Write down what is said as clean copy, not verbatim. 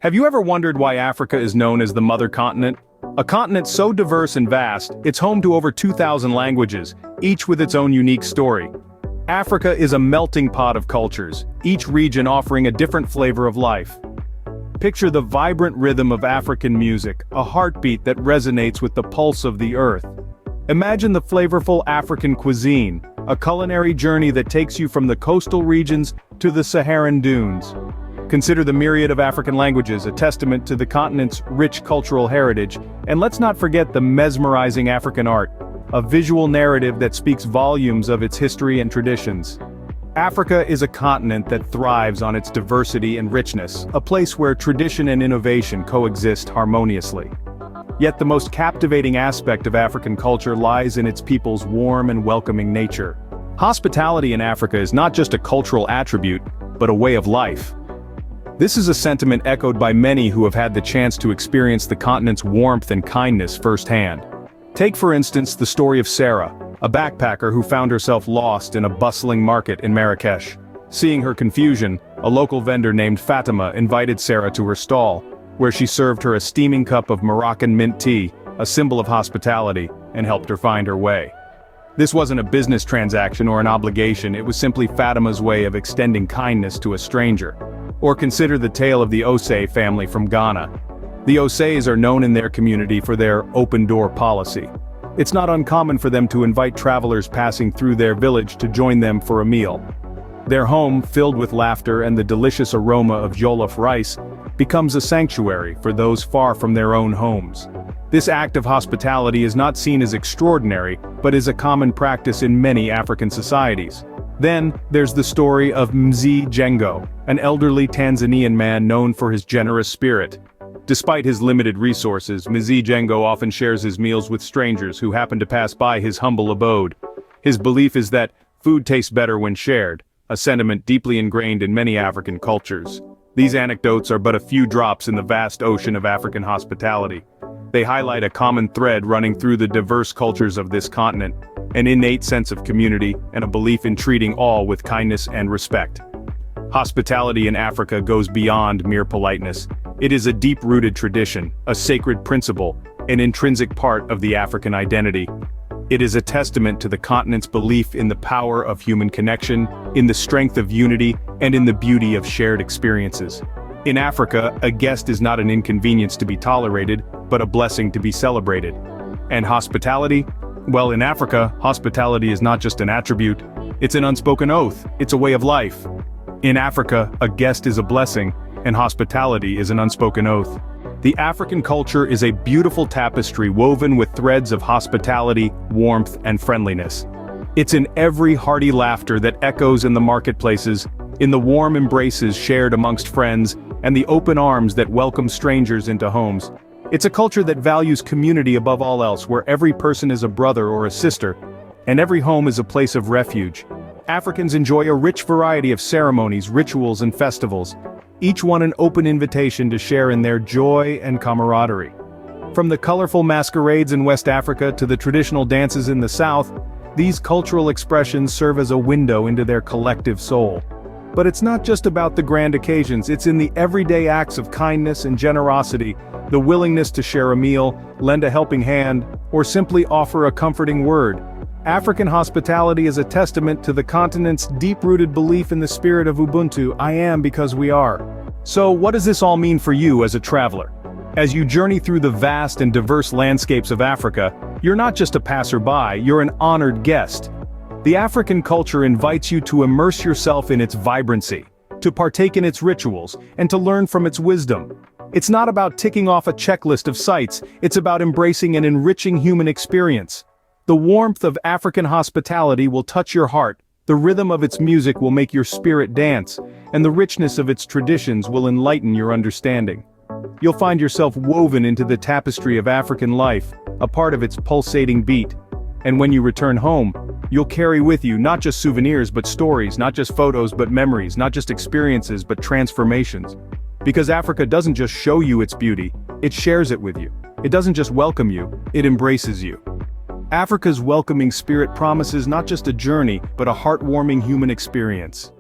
Have you ever wondered why Africa is known as the mother continent? A continent so diverse and vast, it's home to over 2,000 languages, each with its own unique story. Africa is a melting pot of cultures, each region offering a different flavor of life. Picture the vibrant rhythm of African music, a heartbeat that resonates with the pulse of the earth. Imagine the flavorful African cuisine, a culinary journey that takes you from the coastal regions to the Saharan dunes. Consider the myriad of African languages, a testament to the continent's rich cultural heritage, and let's not forget the mesmerizing African art, a visual narrative that speaks volumes of its history and traditions. Africa is a continent that thrives on its diversity and richness, a place where tradition and innovation coexist harmoniously. Yet the most captivating aspect of African culture lies in its people's warm and welcoming nature. Hospitality in Africa is not just a cultural attribute, but a way of life. This is a sentiment echoed by many who have had the chance to experience the continent's warmth and kindness firsthand. Take for instance the story of Sarah, a backpacker who found herself lost in a bustling market in Marrakesh. Seeing her confusion, a local vendor named Fatima invited Sarah to her stall, where she served her a steaming cup of Moroccan mint tea, a symbol of hospitality, and helped her find her way. This wasn't a business transaction or an obligation, it was simply Fatima's way of extending kindness to a stranger. Or consider the tale of the Osei family from Ghana. The Oseis are known in their community for their open-door policy. It's not uncommon for them to invite travelers passing through their village to join them for a meal. Their home, filled with laughter and the delicious aroma of jollof rice, becomes a sanctuary for those far from their own homes. This act of hospitality is not seen as extraordinary, but is a common practice in many African societies. Then, there's the story of Mzee Jengo, an elderly Tanzanian man known for his generous spirit. Despite his limited resources, Mzee Jengo often shares his meals with strangers who happen to pass by his humble abode. His belief is that food tastes better when shared, a sentiment deeply ingrained in many African cultures. These anecdotes are but a few drops in the vast ocean of African hospitality. They highlight a common thread running through the diverse cultures of this continent, an innate sense of community and a belief in treating all with kindness and respect. Hospitality in Africa goes beyond mere politeness. It is a deep-rooted tradition, a sacred principle, an intrinsic part of the African identity. It is a testament to the continent's belief in the power of human connection, in the strength of unity, and in the beauty of shared experiences. In Africa, a guest is not an inconvenience to be tolerated, but a blessing to be celebrated. And hospitality? Well, in Africa, hospitality is not just an attribute, it's an unspoken oath, it's a way of life. In Africa, a guest is a blessing, and hospitality is an unspoken oath. The African culture is a beautiful tapestry woven with threads of hospitality, warmth, and friendliness. It's in every hearty laughter that echoes in the marketplaces, in the warm embraces shared amongst friends, and the open arms that welcome strangers into homes. It's a culture that values community above all else, where every person is a brother or a sister, and every home is a place of refuge. Africans enjoy a rich variety of ceremonies, rituals, and festivals, each one an open invitation to share in their joy and camaraderie. From the colorful masquerades in West Africa to the traditional dances in the South, these cultural expressions serve as a window into their collective soul. But it's not just about the grand occasions, it's in the everyday acts of kindness and generosity, the willingness to share a meal, lend a helping hand, or simply offer a comforting word. African hospitality is a testament to the continent's deep-rooted belief in the spirit of Ubuntu, I am because we are. So what does this all mean for you as a traveler? As you journey through the vast and diverse landscapes of Africa, you're not just a passerby, you're an honored guest. The African culture invites you to immerse yourself in its vibrancy, to partake in its rituals, and to learn from its wisdom. It's not about ticking off a checklist of sites, it's about embracing an enriching human experience. The warmth of African hospitality will touch your heart, the rhythm of its music will make your spirit dance, and the richness of its traditions will enlighten your understanding. You'll find yourself woven into the tapestry of African life, a part of its pulsating beat. And when you return home, you'll carry with you not just souvenirs but stories, not just photos but memories, not just experiences but transformations. Because Africa doesn't just show you its beauty, it shares it with you. It doesn't just welcome you, it embraces you. Africa's welcoming spirit promises not just a journey, but a heartwarming human experience.